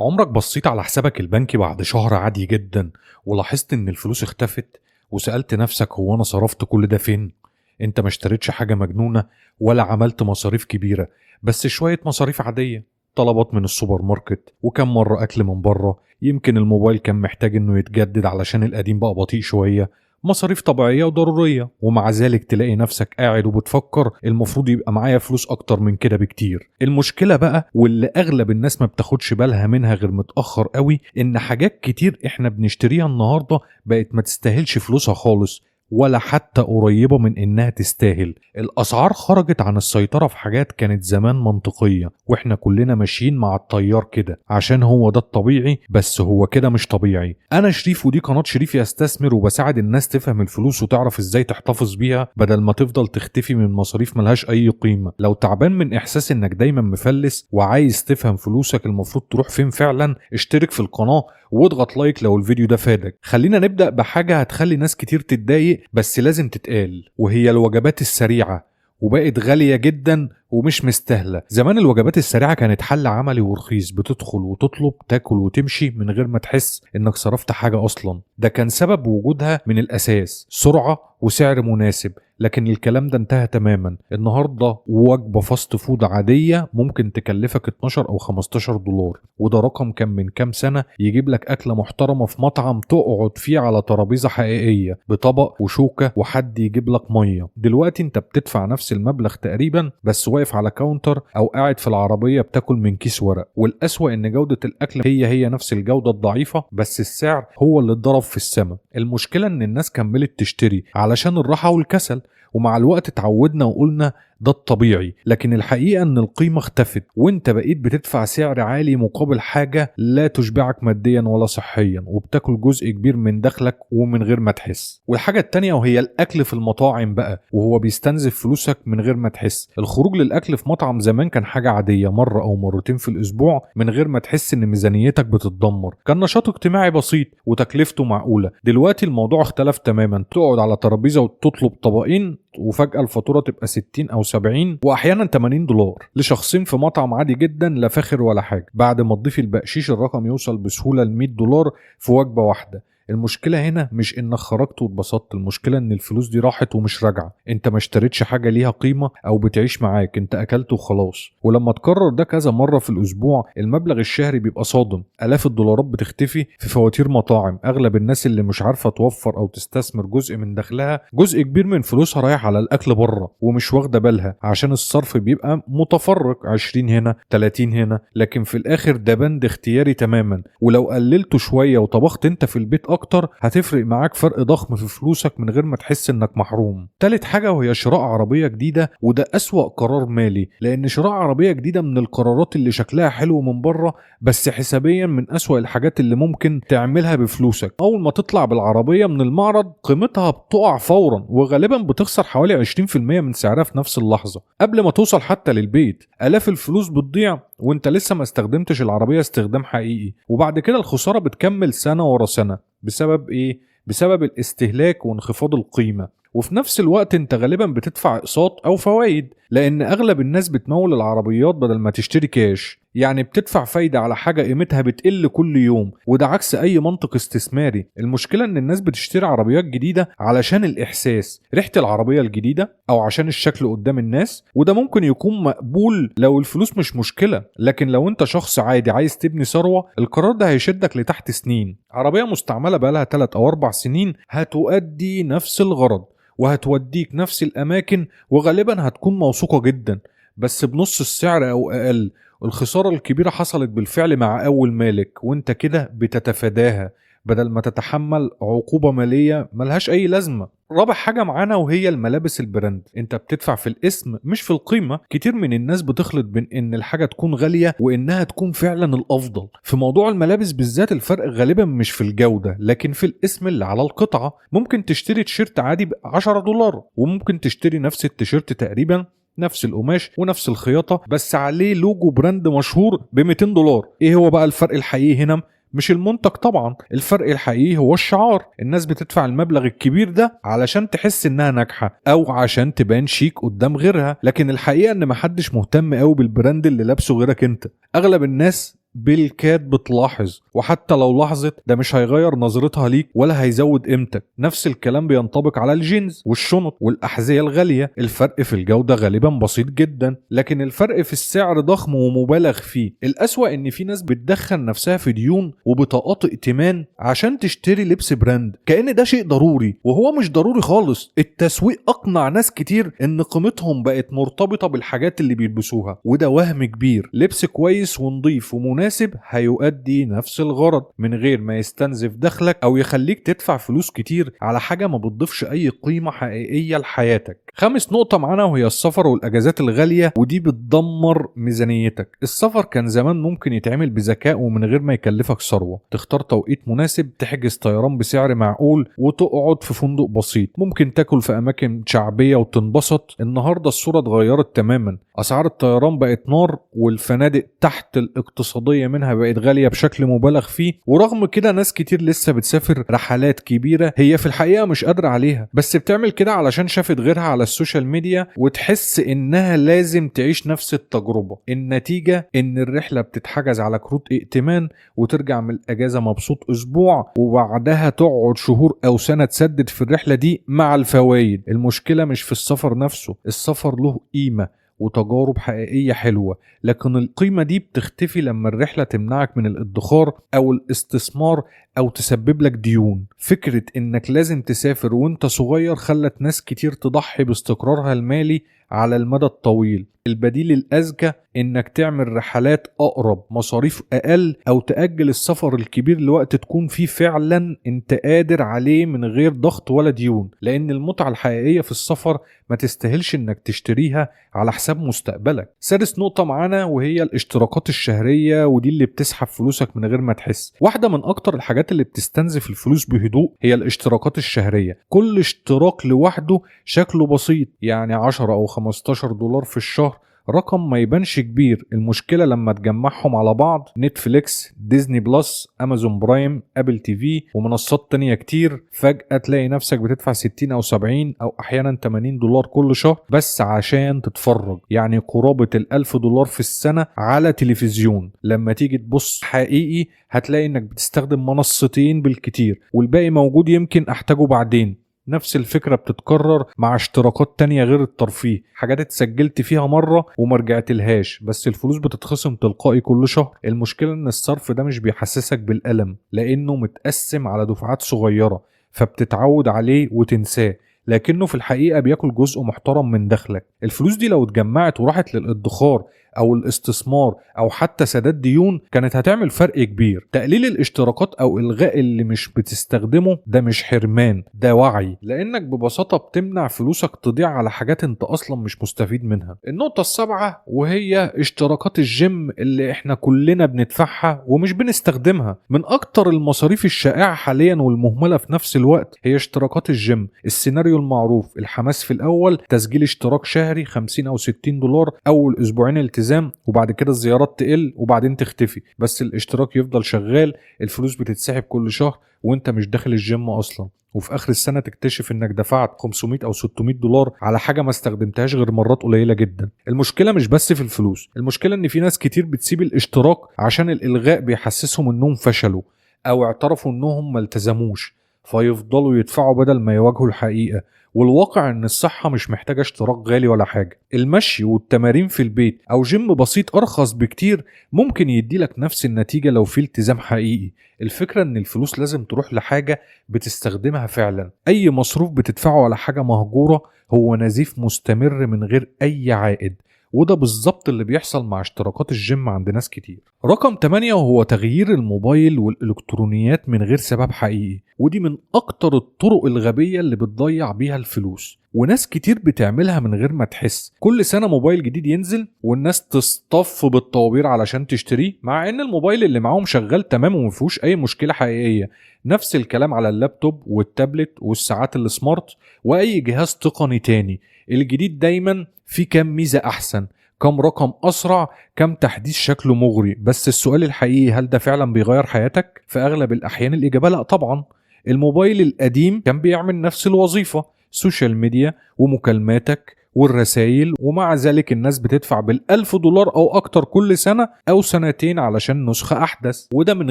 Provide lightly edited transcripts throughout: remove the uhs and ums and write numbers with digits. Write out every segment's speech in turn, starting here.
عمرك بصيت على حسابك البنكي بعد شهر عادي جدا ولاحظت ان الفلوس اختفت وسألت نفسك هو انا صرفت كل ده فين؟ انت ما اشتريتش حاجة مجنونة ولا عملت مصاريف كبيرة، بس شوية مصاريف عادية، طلبات من السوبر ماركت وكم مرة اكل من بره، يمكن الموبايل كان محتاج انه يتجدد علشان القديم بقى بطيء شوية. مصاريف طبيعية وضرورية، ومع ذلك تلاقي نفسك قاعد وبتفكر المفروض يبقى معايا فلوس أكتر من كده بكتير. المشكلة بقى واللي أغلب الناس ما بتاخدش بالها منها غير متأخر قوي، إن حاجات كتير إحنا بنشتريها النهاردة بقت ما تستاهلش فلوسها خالص، ولا حتى قريبة من إنها تستاهل. الأسعار خرجت عن السيطرة في حاجات كانت زمان منطقية، وإحنا كلنا ماشيين مع التيار كده عشان هو ده الطبيعي، بس هو كده مش طبيعي. أنا شريف ودي قناة شريف يستثمر، وبساعد الناس تفهم الفلوس وتعرف إزاي تحتفظ بيها بدل ما تفضل تختفي من مصاريف ملهاش أي قيمة. لو تعبان من إحساس إنك دايما مفلس وعايز تفهم فلوسك المفروض تروح فين فعلا، اشترك في القناة واضغط لايك لو الفيديو ده فادك. خلينا نبدأ بحاجة هتخلي ناس كتير تتضايق بس لازم تتقال، وهي الوجبات السريعة، وبقت غالية جدا ومش مستاهلة. زمان الوجبات السريعة كانت حل عملي ورخيص، بتدخل وتطلب تاكل وتمشي من غير ما تحس انك صرفت حاجة اصلا. ده كان سبب وجودها من الاساس، سرعة وسعر مناسب. لكن الكلام ده انتهى تماما. النهاردة وجبة فاست فود عادية ممكن تكلفك 12 او 15 دولار، وده رقم كان من كام سنة يجيب لك اكلة محترمة في مطعم تقعد فيه على ترابيزة حقيقية بطبق وشوكة وحد يجيب لك مية. دلوقتي انت بتدفع نفس المبلغ تقريبا، بس واقف على كاونتر او قاعد في العربية بتاكل من كيس ورق. والاسوأ ان جودة الاكل هي نفس الجودة الضعيفة، بس السعر هو اللي اتضرب في السماء. المشكلة ان الناس كملت تشتري علشان الراحة والكسل، ومع الوقت اتعودنا وقلنا ده الطبيعي. لكن الحقيقة ان القيمة اختفت، وانت بقيت بتدفع سعر عالي مقابل حاجة لا تشبعك ماديا ولا صحيا، وبتاكل جزء كبير من دخلك ومن غير ما تحس. والحاجة التانية وهي الاكل في المطاعم بقى، وهو بيستنزف فلوسك من غير ما تحس. الخروج للاكل في مطعم زمان كان حاجة عادية، مرة او مرتين في الاسبوع من غير ما تحس ان ميزانيتك بتتدمر. كان نشاط اجتماعي بسيط وتكلفته معقولة. دلوقتي الموضوع اختلف تماما، تقعد على ترابيزة وتطلب طبقين وفجأة الفاتورة تبقى 60 أو 70 وأحيانا 80 دولار لشخصين في مطعم عادي جدا، لا فاخر ولا حاجة. بعد ما تضيف البقشيش الرقم يوصل بسهولة ل 100 دولار في وجبة واحدة. المشكلة هنا مش انك خرجت واتبسطت، المشكلة ان الفلوس دي راحت ومش راجعة. انت ما اشتريتش حاجة ليها قيمة او بتعيش معاك، انت اكلت وخلاص. ولما تكرر ده كذا مرة في الاسبوع، المبلغ الشهري بيبقى صادم. الاف الدولارات بتختفي في فواتير مطاعم. اغلب الناس اللي مش عارفة توفر او تستثمر جزء من دخلها، جزء كبير من فلوسها رايح على الاكل بره ومش واخدة بالها، عشان الصرف بيبقى متفرق، 20 هنا 30 هنا، لكن في الاخر ده بند اختياري تماما. ولو قللته شوية وطبخت انت في البيت اكتر، هتفرق معاك فرق ضخم في فلوسك من غير ما تحس انك محروم. تالت حاجة وهي شراء عربية جديدة، وده اسوأ قرار مالي، لان شراء عربية جديدة من القرارات اللي شكلها حلو من بره، بس حسابيا من اسوأ الحاجات اللي ممكن تعملها بفلوسك. اول ما تطلع بالعربية من المعرض قيمتها بتقع فورا، وغالبا بتخسر حوالي 20% من سعرها في نفس اللحظة قبل ما توصل حتى للبيت. الاف الفلوس بتضيع وانت لسه ما استخدمتش العربية استخدام حقيقي، وبعد كده الخسارة بتكمل سنة ورا سنة. بسبب ايه؟ بسبب الاستهلاك وانخفاض القيمة. وفي نفس الوقت انت غالبا بتدفع اقساط او فوائد، لان اغلب الناس بتمول العربيات بدل ما تشتري كاش. يعني بتدفع فايدة على حاجة قيمتها بتقل كل يوم، وده عكس اي منطق استثماري. المشكلة ان الناس بتشتري عربيات جديدة علشان الاحساس، ريحة العربية الجديدة، او عشان الشكل قدام الناس، وده ممكن يكون مقبول لو الفلوس مش مشكلة. لكن لو انت شخص عادي عايز تبني ثروة، القرار ده هيشدك لتحت سنين. عربية مستعملة بقالها 3 أو 4 سنين هتؤدي نفس الغرض وهتوديك نفس الأماكن، وغالبا هتكون موثوقة جدا بس بنص السعر أو أقل. الخسارة الكبيرة حصلت بالفعل مع أول مالك، وانت كده بتتفاداها بدل ما تتحمل عقوبة مالية ملهاش أي لازمة. رابع حاجة معانا وهي الملابس البراند. انت بتدفع في الاسم مش في القيمة. كتير من الناس بتخلط بين ان الحاجة تكون غالية وانها تكون فعلا الافضل. في موضوع الملابس بالذات الفرق غالبا مش في الجودة لكن في الاسم اللي على القطعة. ممكن تشتري تيشيرت عادي ب10 دولار، وممكن تشتري نفس التيشيرت تقريبا نفس القماش ونفس الخياطة بس عليه لوجو براند مشهور ب200 دولار. ايه هو بقى الفرق الحقيقي هنا؟ مش المنتج طبعا، الفرق الحقيقي هو الشعار. الناس بتدفع المبلغ الكبير ده علشان تحس انها ناجحة او عشان تبان شيك قدام غيرها، لكن الحقيقة ان محدش مهتم قوي بالبراند اللي لابسه غيرك انت. اغلب الناس بالكاد بتلاحظ، وحتى لو لاحظت ده مش هيغير نظرتها ليك ولا هيزود قيمتك. نفس الكلام بينطبق على الجينز والشنط والأحذية الغالية. الفرق في الجودة غالبا بسيط جدا، لكن الفرق في السعر ضخم ومبالغ فيه. الأسوأ ان في ناس بتدخل نفسها في ديون وبطاقات ائتمان عشان تشتري لبس براند كأن ده شيء ضروري، وهو مش ضروري خالص. التسويق أقنع ناس كتير ان قيمتهم بقت مرتبطة بالحاجات اللي بيلبسوها، وده وهم كبير. لبس كويس ونضيف ومناسب هيؤدي نفس الغرض من غير ما يستنزف دخلك او يخليك تدفع فلوس كتير على حاجة ما بتضيفش اي قيمة حقيقية لحياتك. خامس نقطة معانا وهي السفر والاجازات الغالية، ودي بتدمر ميزانيتك. السفر كان زمان ممكن يتعمل بذكاء ومن غير ما يكلفك ثروة. تختار توقيت مناسب، تحجز طيران بسعر معقول، وتقعد في فندق بسيط. ممكن تاكل في اماكن شعبية وتنبسط. النهاردة الصورة اتغيرت تماما، اسعار الطيران بقت نار، والفنادق تحت الاقتصادية منها بقت غالية بشكل مبالغ فيه. ورغم كده ناس كتير لسه بتسافر رحلات كبيرة هي في الحقيقة مش قادرة عليها، بس بتعمل كده علشان شافت غيرها على السوشيال ميديا وتحس انها لازم تعيش نفس التجربة. النتيجة ان الرحلة بتتحجز على كروت ائتمان، وترجع من الاجازة مبسوط اسبوع، وبعدها تقعد شهور او سنة تسدد في الرحلة دي مع الفوائد. المشكلة مش في السفر نفسه، السفر له قيمة وتجارب حقيقية حلوة، لكن القيمة دي بتختفي لما الرحلة تمنعك من الادخار أو الاستثمار أو تسبب لك ديون. فكرة إنك لازم تسافر وإنت صغير خلت ناس كتير تضحي باستقرارها المالي على المدى الطويل. البديل الأذكى إنك تعمل رحلات أقرب، مصاريف أقل، أو تأجل السفر الكبير لوقت تكون فيه فعلا أنت قادر عليه من غير ضغط ولا ديون. لأن المتعة الحقيقية في السفر ما تستاهلش إنك تشتريها على حساب مستقبلك. سادس نقطة معانا وهي الاشتراكات الشهرية، ودي اللي بتسحب فلوسك من غير ما تحس. واحدة من أكتر الحاجات اللي بتستنزف الفلوس بهدوء هي الاشتراكات الشهرية. كل اشتراك لوحده شكله بسيط، يعني 10 أو 15 دولار في الشهر، رقم ما يبانش كبير. المشكلة لما تجمعهم على بعض، نتفليكس، ديزني بلس، امازون برايم، ابل تي في، ومنصات تانية كتير، فجأة تلاقي نفسك بتدفع 60 او 70 او احيانا 80 دولار كل شهر بس عشان تتفرج. يعني قرابة $1000 في السنة على تلفزيون. لما تيجي تبص حقيقي هتلاقي انك بتستخدم منصتين بالكتير، والباقي موجود يمكن احتاجه بعدين. نفس الفكرة بتتكرر مع اشتراكات تانية غير الترفيه، حاجات اتسجلت فيها مرة ومرجعت لهاش، بس الفلوس بتتخصم تلقائي كل شهر. المشكلة ان الصرف ده مش بيحسسك بالألم، لانه متقسم على دفعات صغيرة، فبتتعود عليه وتنساه، لكنه في الحقيقة بياكل جزء محترم من دخلك. الفلوس دي لو اتجمعت وراحت للادخار او الاستثمار او حتى سداد ديون كانت هتعمل فرق كبير. تقليل الاشتراكات او الغاء اللي مش بتستخدمه ده مش حرمان، ده وعي، لانك ببساطة بتمنع فلوسك تضيع على حاجات انت اصلا مش مستفيد منها. النقطة السابعة وهي اشتراكات الجيم اللي احنا كلنا بندفعها ومش بنستخدمها. من اكتر المصاريف الشائعة حاليا والمهملة في نفس الوقت هي اشتراكات الجيم. السيناريو المعروف، الحماس في الاول، تسجيل اشتراك شهري 50 او 60 دولار، اول اسبوعين التزام، وبعد كده الزيارات تقل وبعدين تختفي، بس الاشتراك يفضل شغال. الفلوس بتتسحب كل شهر وانت مش داخل الجيم اصلا، وفي اخر السنة تكتشف انك دفعت 500 او 600 دولار على حاجة ما استخدمتهاش غير مرات قليلة جدا. المشكلة مش بس في الفلوس، المشكلة ان في ناس كتير بتسيب الاشتراك عشان الالغاء بيحسسهم انهم فشلوا او اعترفوا انهم ما التزموش، فيفضلوا يدفعوا بدل ما يواجهوا الحقيقة. والواقع ان الصحة مش محتاجة اشتراك غالي ولا حاجة. المشي والتمارين في البيت او جيم بسيط ارخص بكتير ممكن يديلك نفس النتيجة لو في التزام حقيقي. الفكرة ان الفلوس لازم تروح لحاجة بتستخدمها فعلا. اي مصروف بتدفعه على حاجة مهجورة هو نزيف مستمر من غير اي عائد، وده بالظبط اللي بيحصل مع اشتراكات الجيم عند ناس كتير. رقم 8 وهو تغيير الموبايل والإلكترونيات من غير سبب حقيقي، ودي من أكتر الطرق الغبية اللي بتضيع بيها الفلوس، وناس كتير بتعملها من غير ما تحس. كل سنة موبايل جديد ينزل والناس تصطف بالطوابير علشان تشتريه، مع ان الموبايل اللي معاهم شغال تمام ومفيهوش اي مشكلة حقيقية. نفس الكلام على اللابتوب والتابلت والساعات السمارت واي جهاز تقني تاني. الجديد دايما في كام ميزة احسن، كم رقم اسرع، كم تحديث شكله مغري، بس السؤال الحقيقي هل ده فعلا بيغير حياتك؟ في اغلب الاحيان الاجابة لا طبعا. الموبايل القديم كان بيعمل نفس الوظيفة، سوشيال ميديا ومكالماتك والرسائل، ومع ذلك الناس بتدفع $1000 أو أكتر كل سنة أو سنتين علشان نسخة أحدث، وده من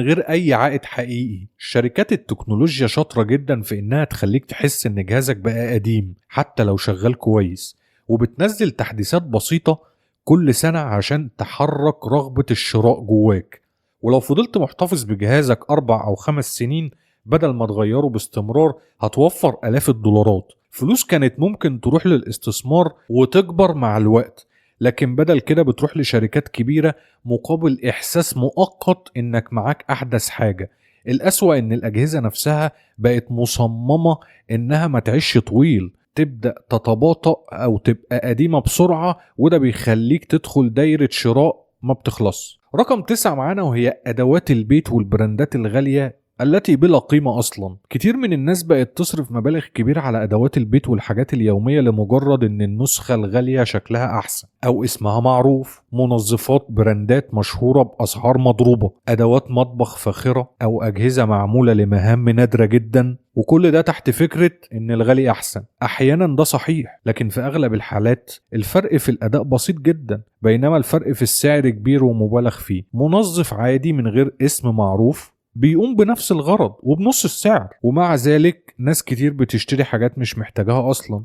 غير أي عائد حقيقي. شركات التكنولوجيا شاطرة جدا في إنها تخليك تحس إن جهازك بقى قديم حتى لو شغال كويس، وبتنزل تحديثات بسيطة كل سنة عشان تحرك رغبة الشراء جواك. ولو فضلت محتفظ بجهازك 4 أو 5 سنين بدل ما تغيره باستمرار هتوفر آلاف الدولارات، فلوس كانت ممكن تروح للاستثمار وتكبر مع الوقت، لكن بدل كده بتروح لشركات كبيرة مقابل إحساس مؤقت إنك معاك أحدث حاجة. الأسوأ إن الأجهزة نفسها بقت مصممة إنها ما تعيش طويل، تبدأ تتباطأ أو تبقى قديمة بسرعة، وده بيخليك تدخل دايرة شراء ما بتخلص. رقم 9 معانا وهي أدوات البيت والبراندات الغالية التي بلا قيمة أصلا. كتير من الناس بقت تصرف مبالغ كبيرة على أدوات البيت والحاجات اليومية لمجرد إن النسخة الغالية شكلها أحسن أو اسمها معروف. منظفات براندات مشهورة بأسعار مضروبة، أدوات مطبخ فاخرة، أو أجهزة معمولة لمهام نادرة جدا، وكل ده تحت فكرة إن الغالي أحسن. أحيانا ده صحيح، لكن في أغلب الحالات الفرق في الأداء بسيط جدا، بينما الفرق في السعر كبير ومبالغ فيه. منظف عادي من غير اسم معروف بيقوم بنفس الغرض وبنص السعر، ومع ذلك ناس كتير بتشتري حاجات مش محتاجاها أصلا.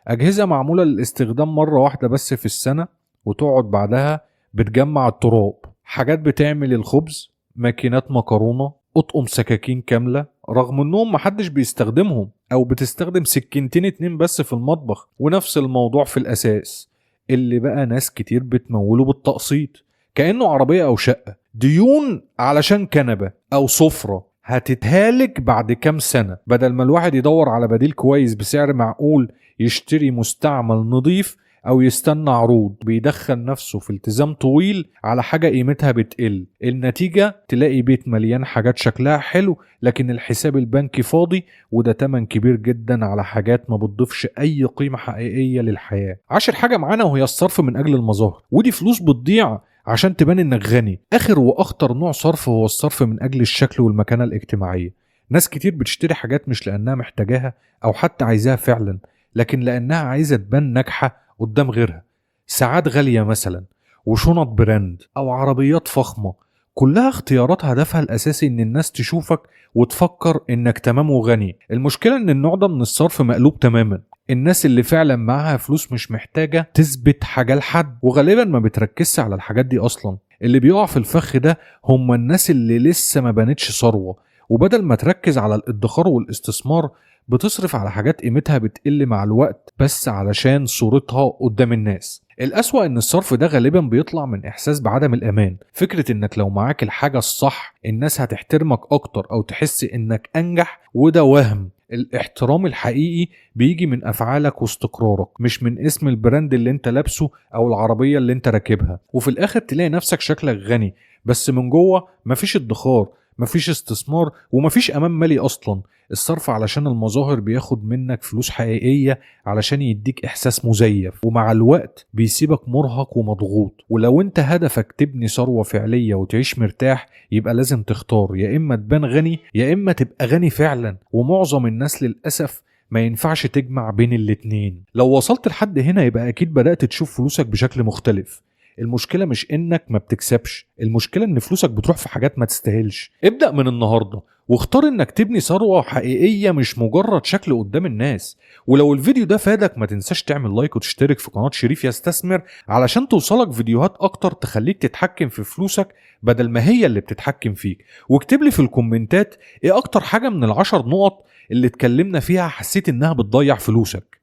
أجهزة معمولة للاستخدام مرة واحدة بس في السنة وتقعد بعدها بتجمع التراب. حاجات بتعمل الخبز، ماكينات مكرونة، أطقم سكاكين كاملة رغم انهم محدش بيستخدمهم، او بتستخدم سكينتين 2 بس في المطبخ. ونفس الموضوع في الأساس اللي بقى ناس كتير بتموله بالتقسيط كأنه عربية أو شقة. ديون علشان كنبة أو سفرة هتتهالك بعد كام سنة، بدل ما الواحد يدور على بديل كويس بسعر معقول يشتري مستعمل نظيف أو يستنى عروض، بيدخل نفسه في التزام طويل على حاجة قيمتها بتقل. النتيجة تلاقي بيت مليان حاجات شكلها حلو لكن الحساب البنكي فاضي، وده تمن كبير جدا على حاجات ما بتضيفش أي قيمة حقيقية للحياة. 10 حاجة معانا وهي الصرف من أجل المظاهر، ودي فلوس بتضيع عشان تبان انك غني. اخر واخطر نوع صرف هو الصرف من اجل الشكل والمكانة الاجتماعية. ناس كتير بتشتري حاجات مش لانها محتاجاها او حتى عايزاها فعلا، لكن لانها عايزة تبان ناجحة قدام غيرها. ساعات غالية مثلا، وشنط براند، او عربيات فخمة، كلها اختيارات هدفها الاساسي ان الناس تشوفك وتفكر انك تمام وغني. المشكلة ان النوع ده من الصرف مقلوب تماما. الناس اللي فعلا معاها فلوس مش محتاجة تثبت حاجة لحد، وغالبا ما بتركزش على الحاجات دي أصلا. اللي بيقع في الفخ ده هم الناس اللي لسه ما بنتش ثروة، وبدل ما تركز على الادخار والاستثمار بتصرف على حاجات قيمتها بتقل مع الوقت بس علشان صورتها قدام الناس. الأسوأ ان الصرف ده غالبا بيطلع من احساس بعدم الامان. فكرة انك لو معاك الحاجة الصح الناس هتحترمك اكتر او تحس انك انجح، وده وهم. الاحترام الحقيقي بيجي من افعالك واستقرارك، مش من اسم البراند اللي انت لابسه او العربية اللي انت راكبها. وفي الاخر تلاقي نفسك شكلك غني بس من جوه مفيش ادخار، مفيش استثمار، ومفيش امان مالي اصلا. الصرف علشان المظاهر بياخد منك فلوس حقيقية علشان يديك احساس مزيف، ومع الوقت بيسيبك مرهق ومضغوط. ولو انت هدفك تبني ثروة فعلية وتعيش مرتاح يبقى لازم تختار، يا اما تبان غني يا اما تبقى غني فعلا. ومعظم الناس للأسف ما ينفعش تجمع بين الاتنين. لو وصلت لحد هنا يبقى اكيد بدأت تشوف فلوسك بشكل مختلف. المشكلة مش انك ما بتكسبش، المشكلة ان فلوسك بتروح في حاجات ما تستاهلش. ابدأ من النهاردة واختار انك تبني ثروة حقيقية مش مجرد شكل قدام الناس. ولو الفيديو ده فادك ما تنساش تعمل لايك وتشترك في قناة شريف يستثمر علشان توصلك فيديوهات اكتر تخليك تتحكم في فلوسك بدل ما هي اللي بتتحكم فيك. واكتب لي في الكومنتات ايه اكتر حاجة من ال10 نقط اللي اتكلمنا فيها حسيت انها بتضيع فلوسك.